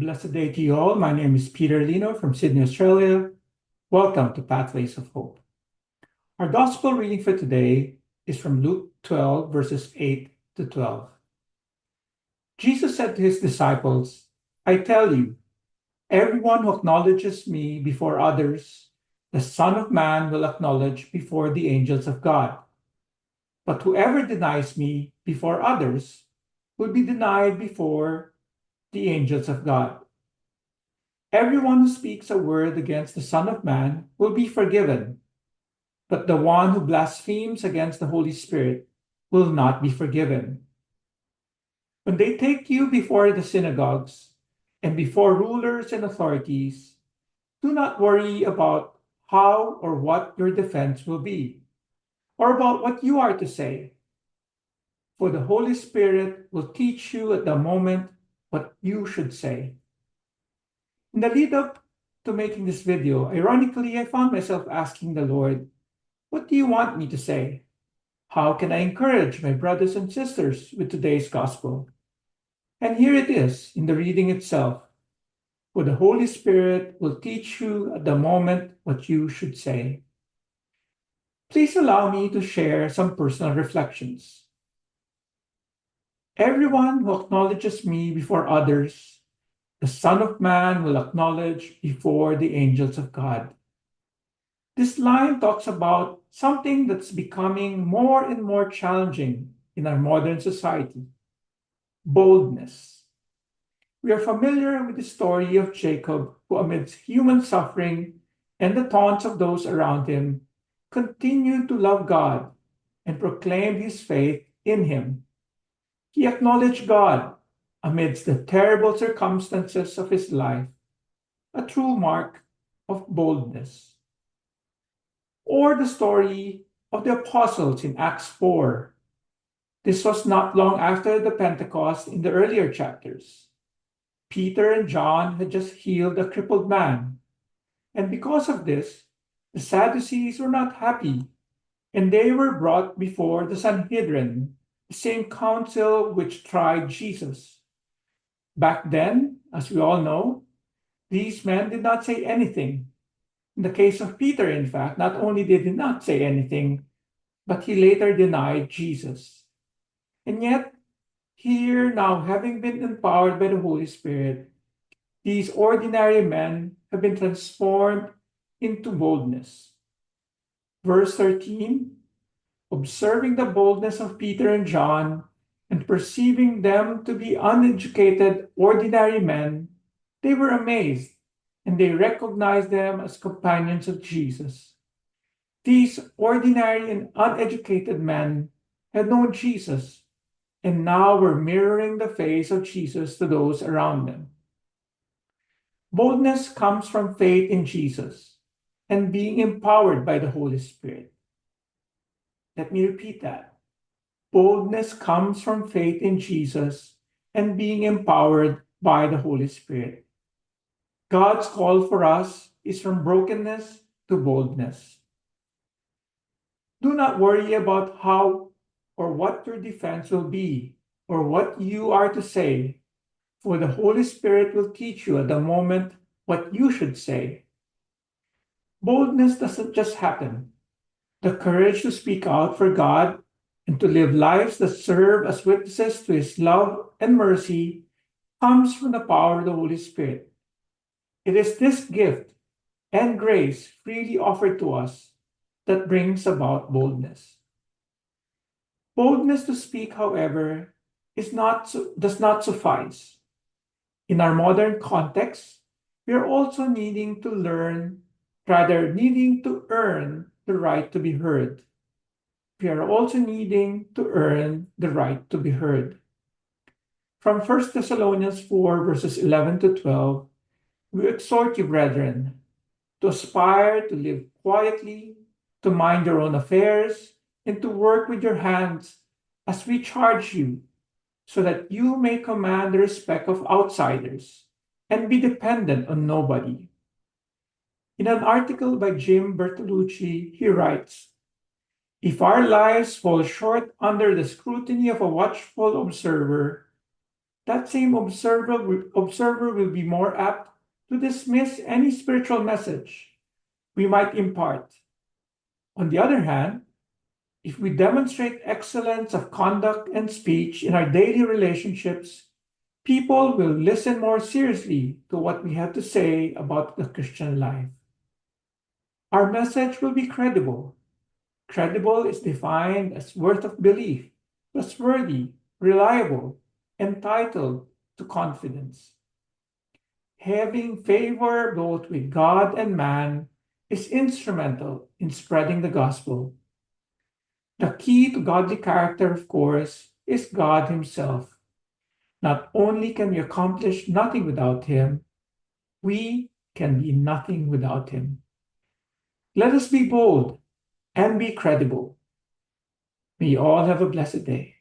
Blessed day to you all. My name is Peter Lino from Sydney, Australia. Welcome to Pathways of Hope. Our gospel reading for today is from Luke 12, verses 8 to 12. Jesus said to his disciples, I tell you, everyone who acknowledges me before others, the Son of Man will acknowledge before the angels of God. But whoever denies me before others will be denied before the angels of God. Everyone who speaks a word against the Son of Man will be forgiven, but the one who blasphemes against the Holy Spirit will not be forgiven. When they take you before the synagogues and before rulers and authorities, do not worry about how or what your defense will be, or about what you are to say, for the Holy Spirit will teach you at the moment what you should say. In the lead up to making this video, ironically, I found myself asking the Lord, what do you want me to say? How can I encourage my brothers and sisters with today's gospel? And here it is in the reading itself. For the Holy Spirit will teach you at the moment what you should say. Please allow me to share some personal reflections. Everyone who acknowledges me before others, the Son of Man will acknowledge before the angels of God. This line talks about something that's becoming more and more challenging in our modern society: boldness. We are familiar with the story of Jacob, who, amidst human suffering and the taunts of those around him, continued to love God and proclaimed his faith in him. He acknowledged God amidst the terrible circumstances of his life, a true mark of boldness. Or the story of the apostles in Acts 4. This was not long after the Pentecost in the earlier chapters. Peter and John had just healed a crippled man, and because of this, the Sadducees were not happy, and they were brought before the Sanhedrin, the same council which tried Jesus. Back then, as we all know, these men did not say anything. In the case of Peter, in fact, not only did he not say anything, but he later denied Jesus. And yet, here now, having been empowered by the Holy Spirit, these ordinary men have been transformed into boldness. Verse 13, observing the boldness of Peter and John, and perceiving them to be uneducated, ordinary men, they were amazed, and they recognized them as companions of Jesus. These ordinary and uneducated men had known Jesus, and now were mirroring the face of Jesus to those around them. Boldness comes from faith in Jesus and being empowered by the Holy Spirit. Let me repeat that. Boldness comes from faith in Jesus and being empowered by the Holy Spirit. God's call for us is from brokenness to boldness. Do not worry about how or what your defense will be or what you are to say, for the Holy Spirit will teach you at the moment what you should say. Boldness doesn't just happen. The courage to speak out for God and to live lives that serve as witnesses to his love and mercy comes from the power of the Holy Spirit. It is this gift and grace freely offered to us that brings about boldness. Boldness to speak, however, does not suffice. In our modern context, we are also needing to earn the right to be heard. We are also needing to earn the right to be heard. From 1 Thessalonians 4, verses 11 to 12, we exhort you, brethren, to aspire to live quietly, to mind your own affairs, and to work with your hands as we charge you, so that you may command the respect of outsiders and be dependent on nobody. In an article by Jim Bertolucci, he writes, if our lives fall short under the scrutiny of a watchful observer, that same observer will be more apt to dismiss any spiritual message we might impart. On the other hand, if we demonstrate excellence of conduct and speech in our daily relationships, people will listen more seriously to what we have to say about the Christian life. Our message will be credible. Credible is defined as worth of belief, trustworthy, reliable, entitled to confidence. Having favor both with God and man is instrumental in spreading the gospel. The key to godly character, of course, is God Himself. Not only can we accomplish nothing without Him, we can be nothing without Him. Let us be bold and be credible. May you all have a blessed day.